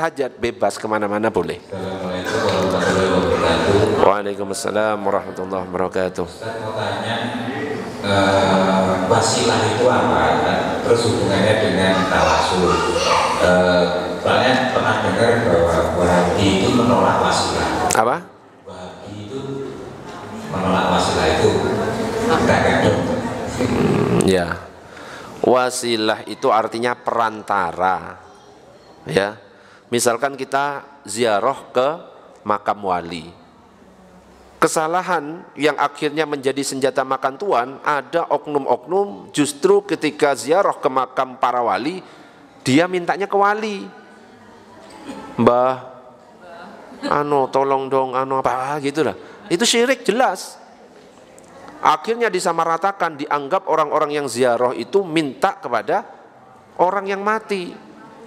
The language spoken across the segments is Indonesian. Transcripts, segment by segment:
hajat bebas kemana-mana boleh. Assalamualaikum warahmatullahi wabarakatuh. Waalaikumsalam warahmatullahi wabarakatuh. Ustaz mau tanya, wasilah itu apa? Terus hubungannya dengan tawasul. Soalnya pernah dengar bahwa Wahabi itu menolak wasilah. Apa? Wahabi itu menolak wasilah itu. Kita kadang. Ya. Wasilah itu artinya perantara. Ya. Misalkan kita ziarah ke makam wali. Kesalahan yang akhirnya menjadi senjata makan tuan, ada oknum-oknum justru ketika ziarah ke makam para wali, dia mintanya ke wali. Mbah, tolong dong, apa gitu lah. Itu syirik jelas. Akhirnya disamaratakan, dianggap orang-orang yang ziarah itu minta kepada orang yang mati.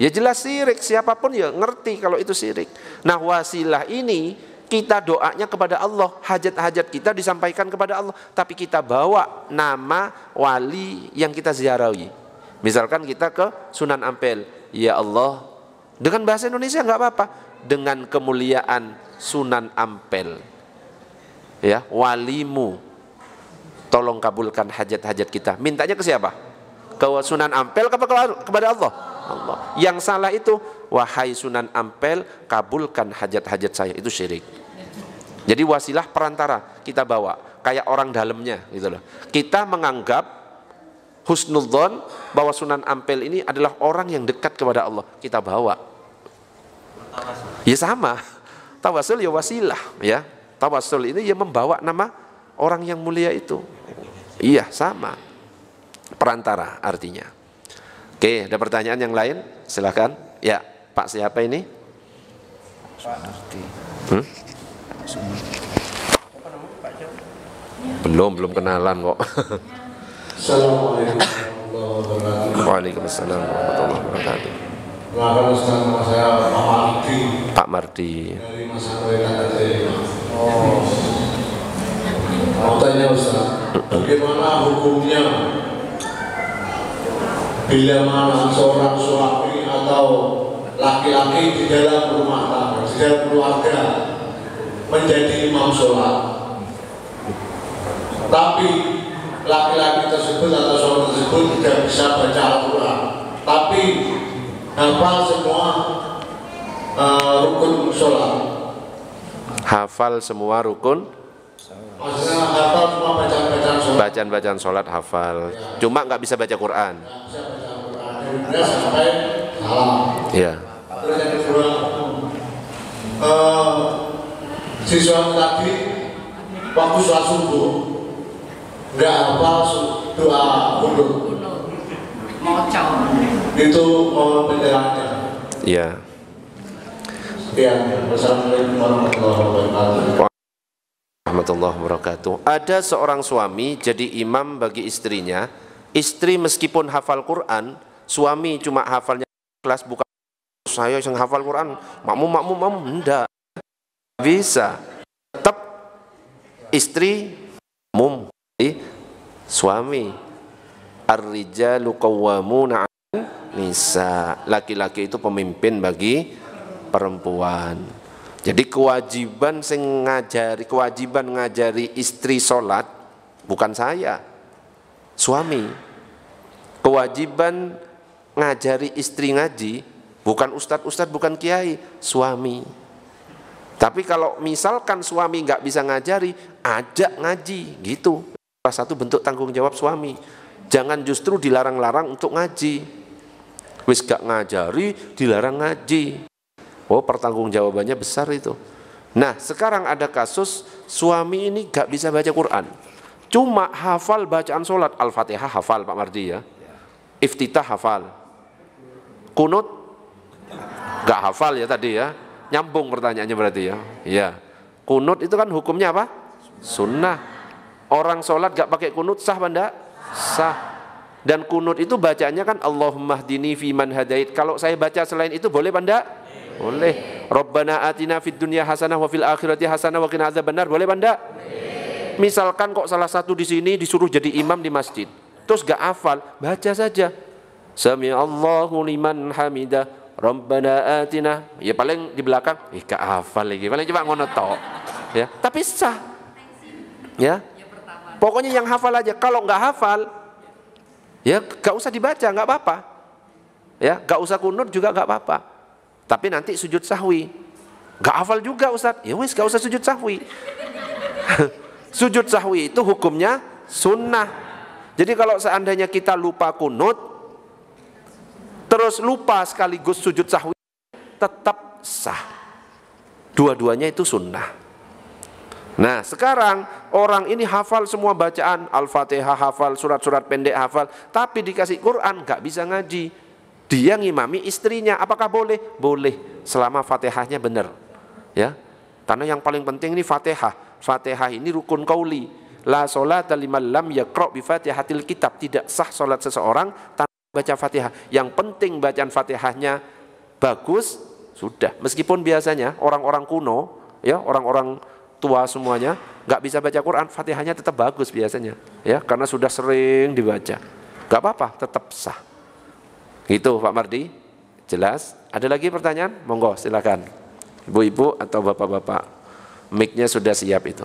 Ya jelas syirik, siapapun ya ngerti kalau itu syirik. Nah wasilah ini kita doanya kepada Allah, hajat-hajat kita disampaikan kepada Allah, tapi kita bawa nama wali yang kita ziarahi. Misalkan kita ke Sunan Ampel, ya Allah, dengan bahasa Indonesia nggak apa-apa, dengan kemuliaan Sunan Ampel, ya walimu, tolong kabulkan hajat-hajat kita. Mintanya ke siapa? Ke Sunan Ampel kepada Allah? Allah. Yang salah itu, wahai Sunan Ampel, kabulkan hajat-hajat saya. Itu syirik. Jadi wasilah perantara kita bawa, kayak orang dalamnya gitu loh. Kita menganggap husnudzon bahwa Sunan Ampel ini adalah orang yang dekat kepada Allah. Kita bawa. Ya sama. Tawasul ya wasilah, ya. Tawasul ini ya membawa nama orang yang mulia itu. Iya, sama. Perantara artinya. Oke, ada pertanyaan yang lain? Silakan. Ya, Pak siapa ini? Pak Arti. Belum kenalan kok. Assalamualaikum warahmatullahi wabarakatuh. Waalaikumsalam warahmatullahi wabarakatuh. Kenalkan Ustaz, nama saya Pak Mardi Pak Mardi. dari Masaraukan Aceh. Mau tanya Ustaz, bagaimana hukumnya bila mana seorang suami atau laki-laki di dalam rumah tangga, di dalam keluarga menjadi imam sholat, tapi laki-laki tersebut atau suami tersebut tidak bisa baca Al-Quran, tapi hafal semua rukun sholat. Hafal semua rukun. Maksudnya hafal semua bacaan-bacaan sholat. Bacaan-bacaan sholat hafal. Cuma nggak bisa baca Quran. Nggak bisa baca Al-Quran. Sampai salah. Ya. Terus yang kedua, siswa tadi waktu sholat subuh nggak hafal doa kunut. Itu penjelasannya. Ya. Sekian. Wassalamualaikum warahmatullahi wabarakatuh. Warahmatullahi wabarakatuh. Ada seorang suami jadi imam bagi istrinya. Istri meskipun hafal Quran, suami cuma hafalnya kelas, bukan saya yang hafal Quran. Makmum, enggak bisa. Tetap istri makmum, suami. Ar-rijalu qawwamuna 'alan nisa. Laki-laki itu pemimpin bagi perempuan. Jadi kewajiban ngajari istri sholat bukan saya, suami. Kewajiban ngajari istri ngaji bukan ustadz, bukan kiai, suami. Tapi kalau misalkan suami nggak bisa ngajari, ajak ngaji, gitu. Salah satu bentuk tanggung jawab suami. Jangan justru dilarang-larang untuk ngaji. Wis gak ngajari, dilarang ngaji. Oh, pertanggungjawabannya besar itu. Nah, sekarang ada kasus suami ini gak bisa baca Quran, cuma hafal bacaan sholat. Al-Fatihah hafal Pak Mardi ya. Iftitah hafal. Kunut gak hafal ya tadi ya. Nyambung pertanyaannya berarti ya. Ya. Kunut itu kan hukumnya apa? Sunnah. Orang sholat gak pakai kunut sah benda? Sah. Dan kunut itu bacaannya kan Allahumma hdini fiman hadait. Kalau saya baca selain itu boleh benda? Boleh. Rabbana atina fid dunya hasanah wa fil akhirati hasanah wa qina adzabannar. Boleh benda? Misalkan kok salah satu di sini disuruh jadi imam di masjid, terus gak hafal, baca saja. Sami Allahu liman hamidah, Rabbana atina, ya paling di belakang, gak hafal lagi, paling cuma ngono tok. Ya, tapi sah. Ya. Pokoknya yang hafal aja. Kalau nggak hafal, ya gak usah dibaca, nggak apa-apa. Ya, gak usah kunut juga nggak apa-apa. Tapi nanti sujud sahwi. Gak hafal juga Ustaz, ya wis gak usah sujud sahwi. Sujud sahwi itu hukumnya sunnah. Jadi kalau seandainya kita lupa kunut, terus lupa sekaligus sujud sahwi, tetap sah. Dua-duanya itu sunnah. Nah sekarang orang ini hafal semua bacaan, Al-Fatihah hafal, surat-surat pendek hafal, tapi dikasih Quran gak bisa ngaji. Dia ngimami istrinya, apakah boleh? Boleh, selama Fatihahnya benar. Ya, karena yang paling penting ini Fatihah. Fatihah ini rukun qauli. La sholata liman lam yaqra bi Fatihatil kitab. Tidak sah sholat seseorang tanpa baca Fatihah. Yang penting bacaan Fatihahnya bagus, sudah. Meskipun biasanya orang-orang kuno, ya orang-orang tua semuanya nggak bisa baca Quran, Fatihahnya tetap bagus biasanya, ya karena sudah sering dibaca. Nggak apa-apa, tetap sah. Gitu Pak Mardi, jelas? Ada lagi pertanyaan? Monggo silakan. Ibu-ibu atau bapak-bapak, mic-nya sudah siap itu.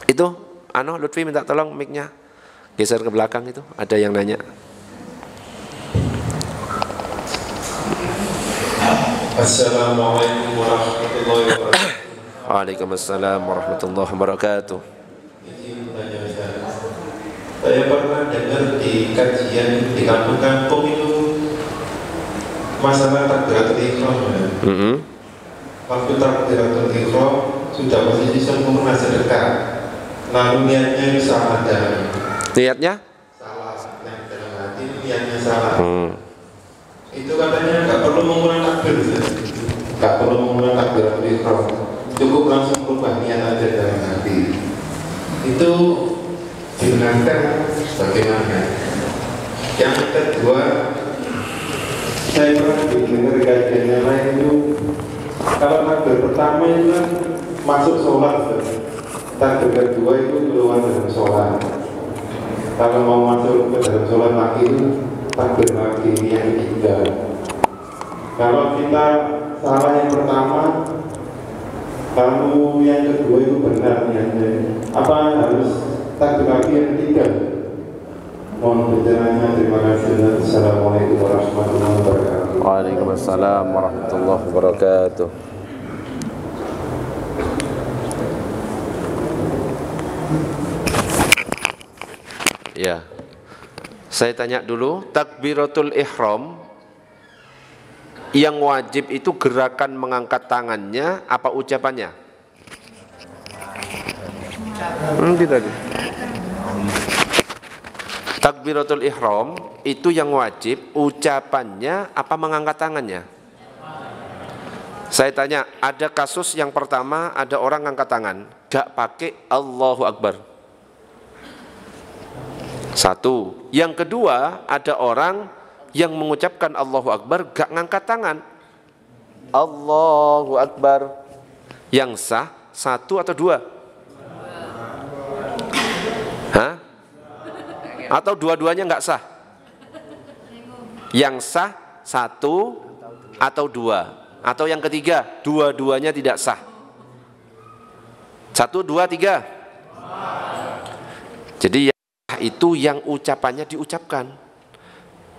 Itu, Lutfi minta tolong mic-nya geser ke belakang itu. Ada yang nanya. Assalamualaikum warahmatullahi wabarakatuh. Waalaikumsalam warahmatullahi wabarakatuh. Saya pernah dengar di kajian di kampung-kampung itu masalah takbiratul ihram. Waktu takbiratul ihram sudah posisi sempurna sedekah, lalu niatnya itu salah dan niatnya? Salah, yang dalam hati niatnya salah. Itu katanya nggak perlu mengulang takbir, nggak perlu mengulang takbiratul ihram, cukup langsung berubah niat aja dalam hati. Itu dibenarkan bagaimana? Yang kedua, saya pernah dengar kajian yang lain itu kalau takbir pertama itu kan masuk sholat, takbir kedua itu keluar dari sholat. Kalau mau masuk ke dalam sholat lagi itu takbir lagi yang ketiga. Kalau kita salah yang pertama, lalu yang kedua itu benar niatnya, apa harus takbir lagi yang ketiga? Mohon penjelasannya. Terima kasih. Assalamualaikum warahmatullahi wabarakatuh. Waalaikumsalam warahmatullahi wabarakatuh. Ya, saya tanya dulu, takbiratul ihram yang wajib itu gerakan mengangkat tangannya apa ucapannya? Tidak. Takbiratul ihram itu yang wajib ucapannya apa mengangkat tangannya? Saya tanya, ada kasus yang pertama ada orang ngangkat tangan gak pakai Allahu Akbar. Satu. Yang kedua, ada orang yang mengucapkan Allahu Akbar gak ngangkat tangan. Allahu Akbar. Yang sah satu atau dua? Hah? Atau dua-duanya nggak sah? Yang sah satu atau dua? Atau yang ketiga, dua-duanya tidak sah? Satu, dua, tiga. Jadi itu yang ucapannya diucapkan.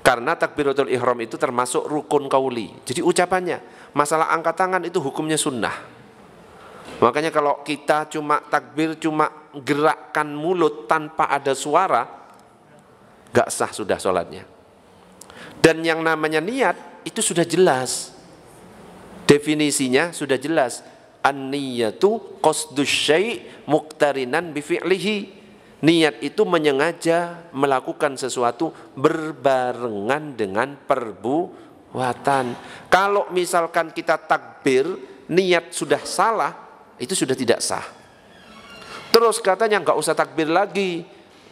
Karena takbiratul ihram itu termasuk rukun qauli. Jadi ucapannya, masalah angkat tangan itu hukumnya sunnah. Makanya kalau kita cuma takbir, cuma gerakkan mulut tanpa ada suara, gak sah sudah sholatnya. Dan yang namanya niat itu sudah jelas, definisinya sudah jelas. An-niyatu qasdus syai' muqtarinan bi fi'lihi. Niat itu menyengaja melakukan sesuatu berbarengan dengan perbuatan. Kalau misalkan kita takbir, niat sudah salah, itu sudah tidak sah. Terus katanya nggak usah takbir lagi,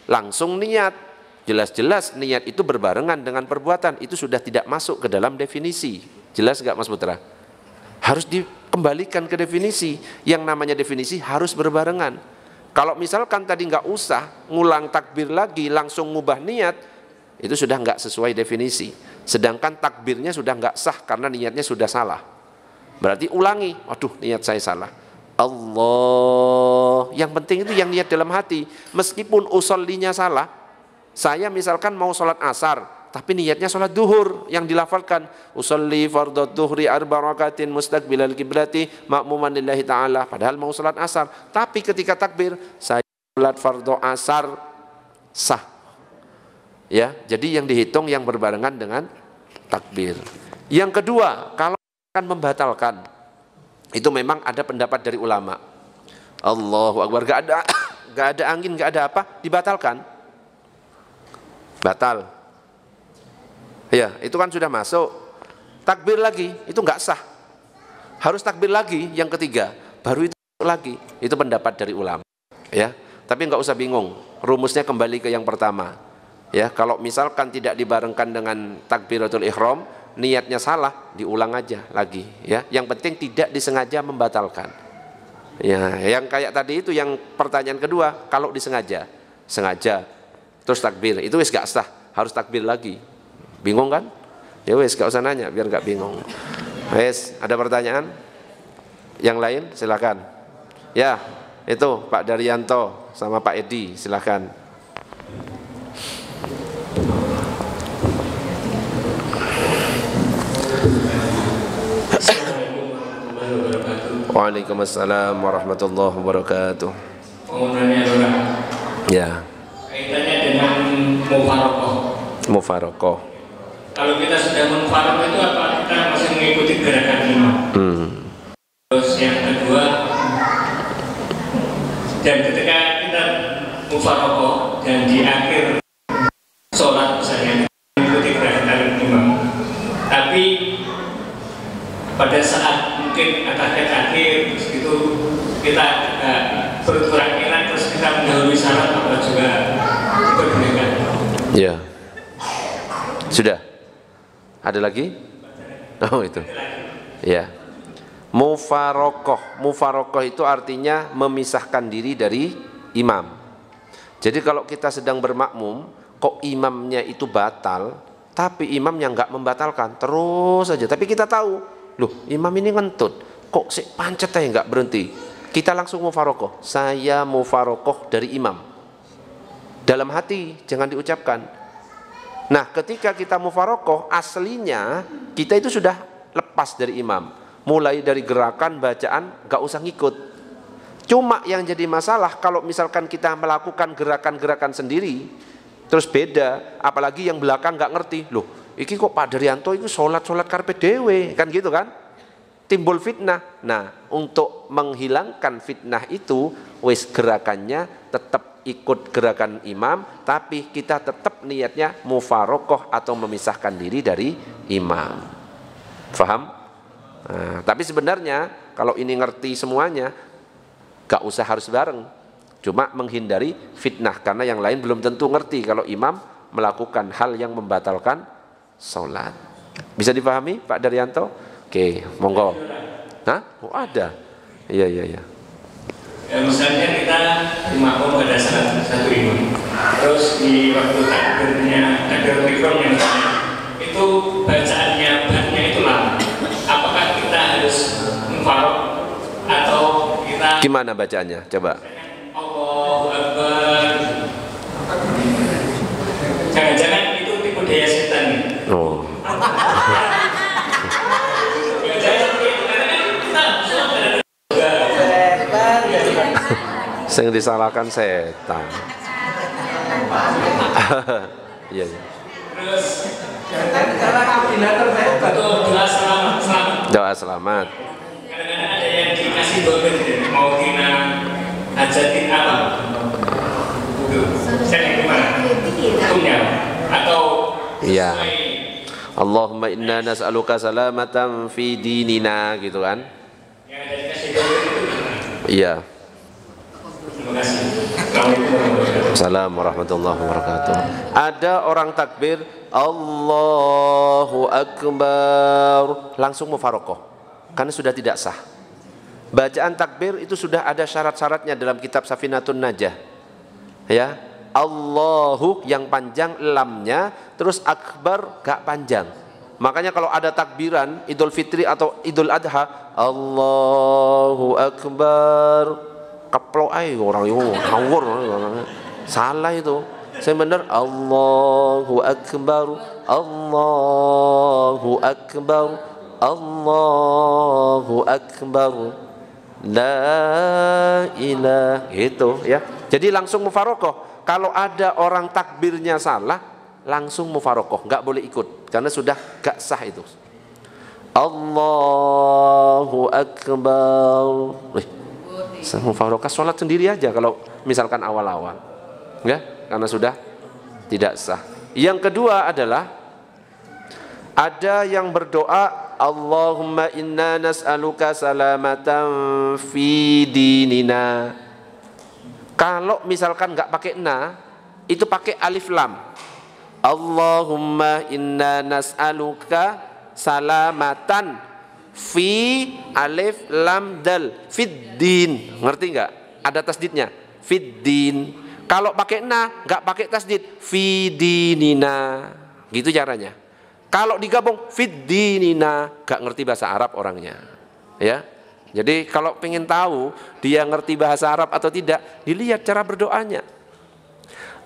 langsung niat. Jelas-jelas niat itu berbarengan dengan perbuatan, itu sudah tidak masuk ke dalam definisi. Jelas nggak Mas Putra? Harus dikembalikan ke definisi. Yang namanya definisi harus berbarengan. Kalau misalkan tadi nggak usah ngulang takbir lagi, langsung ngubah niat, itu sudah nggak sesuai definisi. Sedangkan takbirnya sudah nggak sah karena niatnya sudah salah. Berarti ulangi, waduh niat saya salah. Allah, yang penting itu yang niat dalam hati. Meskipun usollinya salah, saya misalkan mau sholat asar, tapi niatnya sholat duhur yang dilafalkan usolli fardhu dhuhri arba rakatin mustaqbilal kiblati ma'muman lillahi ta'ala, padahal mau sholat asar, tapi ketika takbir saya sholat fardhu asar sah. Ya, jadi yang dihitung yang berbarengan dengan takbir. Yang kedua, kalau akan membatalkan, itu memang ada pendapat dari ulama. Allahu Akbar, gak ada angin, gak ada apa, dibatalkan. Batal. Ya, itu kan sudah masuk. Takbir lagi, itu nggak sah. Harus takbir lagi yang ketiga, baru itu lagi. Itu pendapat dari ulama. Ya, tapi nggak usah bingung. Rumusnya kembali ke yang pertama. Ya, kalau misalkan tidak dibarengkan dengan takbiratul ihram, niatnya salah, diulang aja lagi. Ya, yang penting tidak disengaja membatalkan. Ya, yang kayak tadi itu yang pertanyaan kedua, kalau disengaja, sengaja, terus takbir, itu wis gak sah, harus takbir lagi. Bingung kan? Ya wis gak usah nanya biar gak bingung. Wis, ada pertanyaan? Yang lain silakan. Ya, itu Pak Daryanto sama Pak Edi, silakan. Waalaikumsalam warahmatullahi wabarakatuh. Ya. Kaitannya dengan mufarokoh. Mufarokoh. Kalau kita sudah mufarokoh itu apa kita masih mengikuti gerakan imam? Terus yang kedua, dan ketika kita mufarokoh dan di akhir sholat misalnya mengikuti gerakan imam, tapi pada saat mungkin akhir itu kita berkurang enak, terus kita mendahului salat, apa juga diperbolehkan? Ya. Sudah. Ada lagi? Oh itu. Ya. Mufarokoh. Mufarokoh itu artinya memisahkan diri dari imam. Jadi kalau kita sedang bermakmum, kok imamnya itu batal, tapi imamnya nggak membatalkan, terus saja. Tapi kita tahu, loh imam ini ngentut, kok si pancet aja nggak berhenti. Kita langsung mufarokoh. Saya mufarokoh dari imam. Dalam hati, jangan diucapkan. Nah, ketika kita mufarokoh, aslinya kita itu sudah lepas dari imam. Mulai dari gerakan, bacaan, gak usah ngikut. Cuma yang jadi masalah, kalau misalkan kita melakukan gerakan-gerakan sendiri, terus beda, apalagi yang belakang gak ngerti. Loh, iki kok Pak Daryanto itu sholat-sholat karpe dewe, kan gitu kan? Timbul fitnah. Nah, untuk menghilangkan fitnah itu, wis gerakannya tetap ikut gerakan imam, tapi kita tetap niatnya mufarokoh atau memisahkan diri dari imam. Faham? Nah, tapi sebenarnya kalau ini ngerti semuanya, gak usah harus bareng. Cuma menghindari fitnah, karena yang lain belum tentu ngerti kalau imam melakukan hal yang membatalkan sholat. Bisa dipahami Pak Daryanto? Oke, monggo. Hah? Oh ada. Iya. Ya, misalnya kita dimakmum pada satu imam, terus di waktu takbirnya, takbir mikronya itu bacaannya bannya itu lama. Apakah kita harus mufarok atau kita? Gimana bacaannya? Coba. Allahu Akbar. Jangan-jangan itu tipu daya setan. Oh. Yang disalahkan setan. Iya. Terus doa selamat. Doa selamat. Kadang-kadang ada yang dikasih doa mau tina hajatin apa? Saya gimana? Hukumnya atau iya. Allahumma inna nas'aluka salamatan fi dinina, gitu kan? Yang ada dikasih doa itu gimana? Iya. Terima kasih. Assalamualaikum warahmatullahi wabarakatuh. Ada orang takbir Allahu Akbar, langsung mufarokoh, karena sudah tidak sah. Bacaan takbir itu sudah ada syarat-syaratnya dalam kitab Safinatun Najah. Ya, Allahu yang panjang lamnya, terus akbar gak panjang. Makanya kalau ada takbiran Idul Fitri atau Idul Adha, Allahu Akbar, keplok aja orang itu ngawur, salah itu. Saya benar Allahu Akbar, Allahu Akbar, Allahu Akbar, la ilaha, gitu ya. Jadi langsung mufarokoh. Kalau ada orang takbirnya salah, langsung mufarokoh, nggak boleh ikut karena sudah gak sah itu. Allahu Akbar. Mufarokoh sholat sendiri aja kalau misalkan awal-awal, ya, karena sudah tidak sah. Yang kedua adalah ada yang berdoa Allahumma inna nas'aluka salamatan fi dinina. Kalau misalkan nggak pakai na, itu pakai alif lam. Allahumma inna nas'aluka salamatan fi alif lam dal fid din. Ngerti nggak? Ada tasdidnya. Fid din. Kalau pakai na, nggak pakai tasdid. Fi dinina. Gitu caranya. Kalau digabung fid dinina, nggak ngerti bahasa Arab orangnya. Ya. Jadi kalau pengen tahu dia ngerti bahasa Arab atau tidak, dilihat cara berdoanya.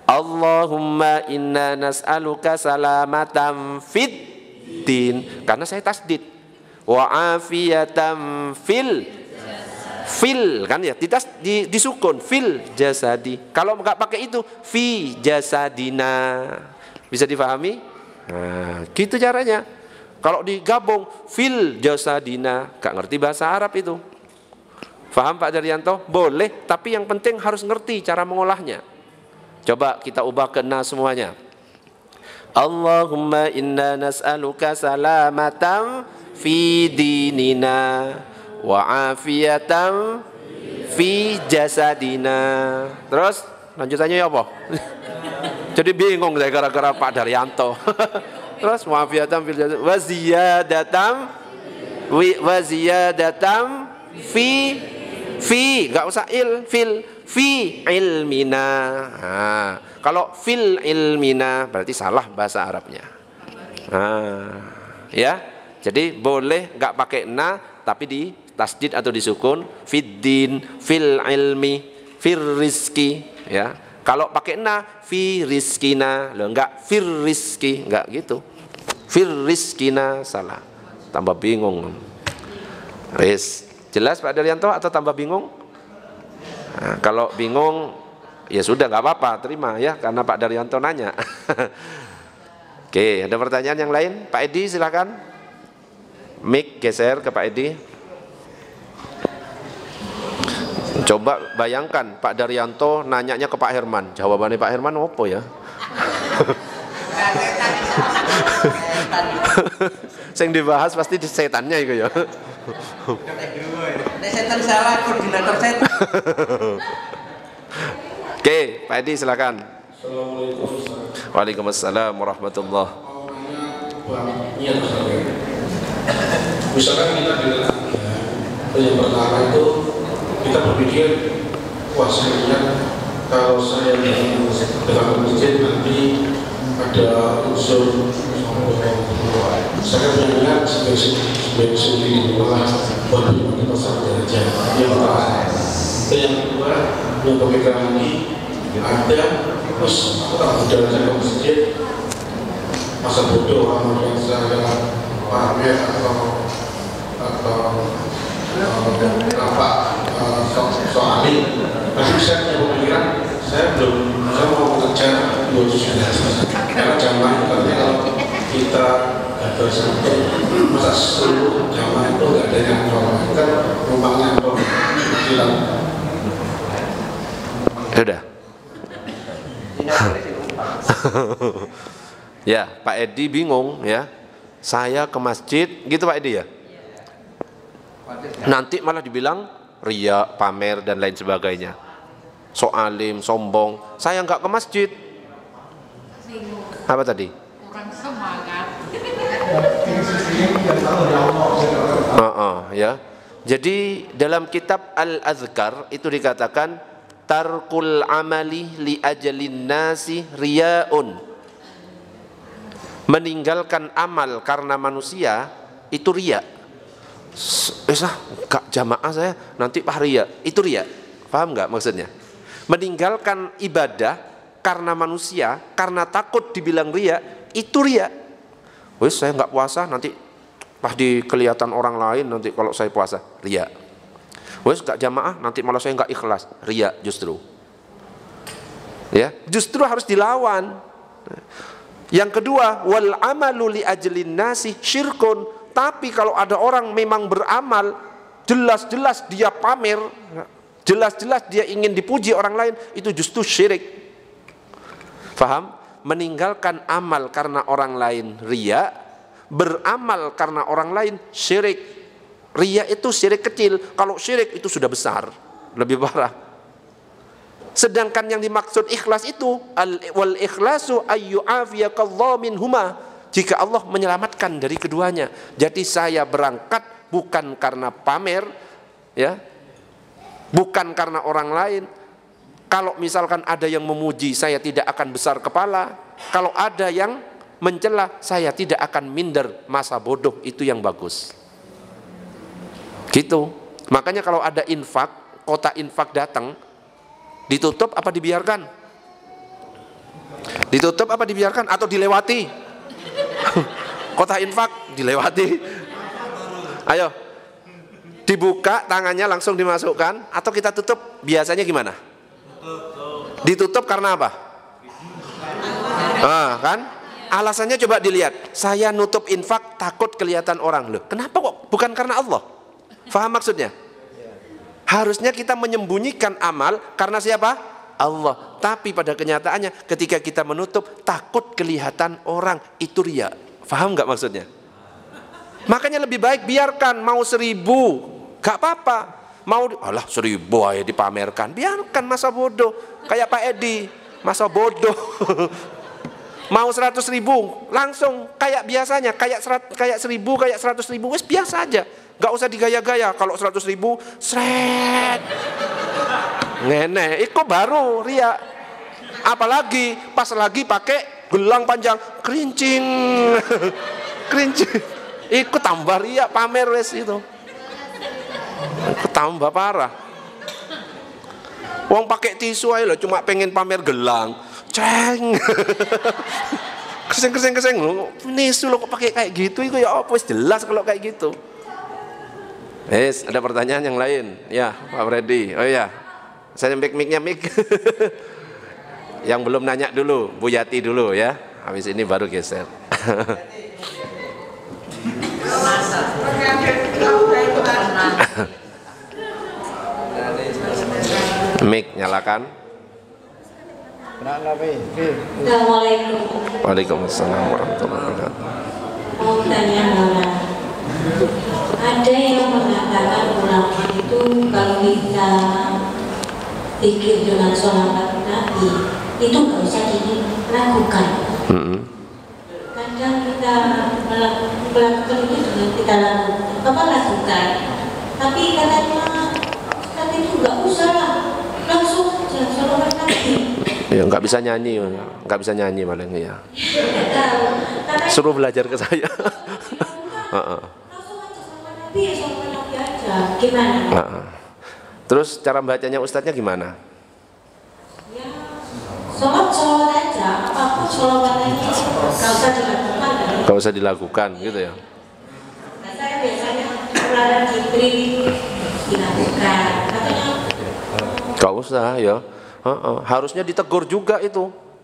Allahumma inna nas'aluka salamatan fid din. Karena saya tasdid. Wa afiyatan fil kan ya, disukun fil jasadi. Kalau nggak pakai itu fi jasadina. Bisa difahami? Nah, gitu caranya. Kalau digabung fil jasadina, gak ngerti bahasa Arab itu. Faham Pak Daryanto? Boleh, tapi yang penting harus ngerti cara mengolahnya. Coba kita ubah ke na semuanya. Allahumma inna nas'aluka salamatan fi dinina wa afiyatan fi jasadina. Terus lanjutannya ya apa? Jadi bingung saya gara-gara Pak Daryanto. Terus wafiyatan fil jasad wa ziyadatam fi enggak usah fi ilmina. Nah, kalau fil ilmina berarti salah bahasa Arabnya. Nah, ya. Jadi boleh enggak pakai na tapi di tasdid atau disukun fid din, fil ilmi, fir rizki, ya. Kalau pakai na fi rizkina, lo enggak fir rizki, enggak gitu. Fir rizkina salah. Tambah bingung. Wis, jelas Pak Daryanto atau tambah bingung? Nah, kalau bingung ya sudah enggak apa-apa, terima ya karena Pak Daryanto nanya. Oke, ada pertanyaan yang lain? Pak Edi silakan. Mic geser ke Pak Edi. Coba bayangkan Pak Daryanto nanyanya ke Pak Herman. Jawabannya Pak Herman apa ya? Yang dibahas pasti di setannya itu ya. Setan salah, koordinator setan. Oke, Pak Edi silakan. Waalaikumsalam warahmatullahi. Misalkan kita dengan yang pertama itu kita berpikir, wah sebenarnya kalau saya dengan masjid nanti ada unsur saya punya sebagai sendiri malah bagaimana kita sadar aja yang pertama. Yang kedua yang pemikiran ini ada terus tetap berjalan ke masjid masa bodoh orang yang saya pamer atau apa soal ini. Tapi saya punya pemikiran saya mau mengejar 2 karena jamaah itu kalau kita gagal sampai masa seluruh jamaah itu nggak ada yang normal kan rumahnya hilang. Sudah. Ya, Pak Edi bingung ya. Saya ke masjid, gitu Pak Edi ya. Nanti malah dibilang ria, pamer dan lain sebagainya. So alim, sombong. Saya nggak ke masjid. Apa tadi? Kurang semangat. Ya. Jadi dalam kitab Al-Azkar itu dikatakan tarkul amali li ajalin nasi riyaun. Meninggalkan amal karena manusia itu riya. Gak jamaah saya nanti riya, itu riya. Paham nggak maksudnya? Meninggalkan ibadah karena manusia, karena takut dibilang riya, itu riya. Wes saya nggak puasa nanti pas di kelihatan orang lain nanti kalau saya puasa, riya. Wes nggak jamaah nanti malah saya nggak ikhlas, riya justru. Ya, justru harus dilawan. Yang kedua, wal amalu li ajlin nasi syirkun. Tapi kalau ada orang memang beramal, jelas-jelas dia pamer, jelas-jelas dia ingin dipuji orang lain, itu justru syirik. Faham? Meninggalkan amal karena orang lain riya, beramal karena orang lain syirik. Riya itu syirik kecil, kalau syirik itu sudah besar, lebih parah. Sedangkan yang dimaksud ikhlas itu wal ikhlasu ayyu'afiyakallahu minhuma, jika Allah menyelamatkan dari keduanya. Jadi saya berangkat bukan karena pamer, ya, bukan karena orang lain. Kalau misalkan ada yang memuji, saya tidak akan besar kepala. Kalau ada yang mencela, saya tidak akan minder. Masa bodoh itu yang bagus. Gitu. Makanya kalau ada infak, kota infak datang, ditutup apa dibiarkan? Ditutup apa dibiarkan? Atau dilewati? Kota infak dilewati. Ayo, dibuka tangannya langsung dimasukkan, atau kita tutup? Biasanya gimana? Ditutup karena apa? Kan? Alasannya coba dilihat. Saya nutup infak takut kelihatan orang. Loh, kenapa kok? Bukan karena Allah. Faham maksudnya? Harusnya kita menyembunyikan amal karena siapa? Allah. Tapi pada kenyataannya ketika kita menutup takut kelihatan orang, itu riya. Faham nggak maksudnya? Makanya lebih baik biarkan, mau 1000 gak apa-apa. Mau alah 1000 aja dipamerkan, biarkan, masa bodoh. Kayak Pak Edi, masa bodoh. Mau 100.000 langsung kayak biasanya, kayak 1000, kayak 100.000, wes biasa aja. Gak usah digaya-gaya. Kalau 100.000 sret ngene, itu baru riya. Apalagi pas lagi pakai gelang panjang, kerincing. Kerincing. Itu tambah riya, pamer wes itu. Itu tambah parah. Wong pakai tisu aja loh, cuma pengen pamer gelang. Ceng. Keseng. Nisu lo kok pakai kayak gitu? Itu ya apa? Jelas kalau kayak gitu. Yes, ada pertanyaan yang lain? Ya, Pak Freddy. Oh ya, saya mic-nya. Yang belum nanya dulu, Bu Yati dulu ya. Habis ini baru geser. Mic nyalakan. Assalamualaikum. Waalaikumsalam warahmatullahi wabarakatuh. Mau tanya orang. Ada yang mengatakan ulama itu kalau kita pikir dengan sholawat Nabi itu nggak usah dilakukan. Kadang kita melakukan itu dengan kita lakukan. Tapi katanya Ustaz itu nggak usah lah, langsung aja sholawat Nabi. Ya nggak bisa nyanyi paling ya. Suruh belajar ke saya. Gimana? Terus cara bacanya ustadznya gimana? Ya, sholat aja, apapun sholat aja, gak usah dilakukan. Gitu ya? Nah, saya biasanya sholat Jibril dilakukan, katanya. Gak usah ya. Harusnya ditegur juga itu.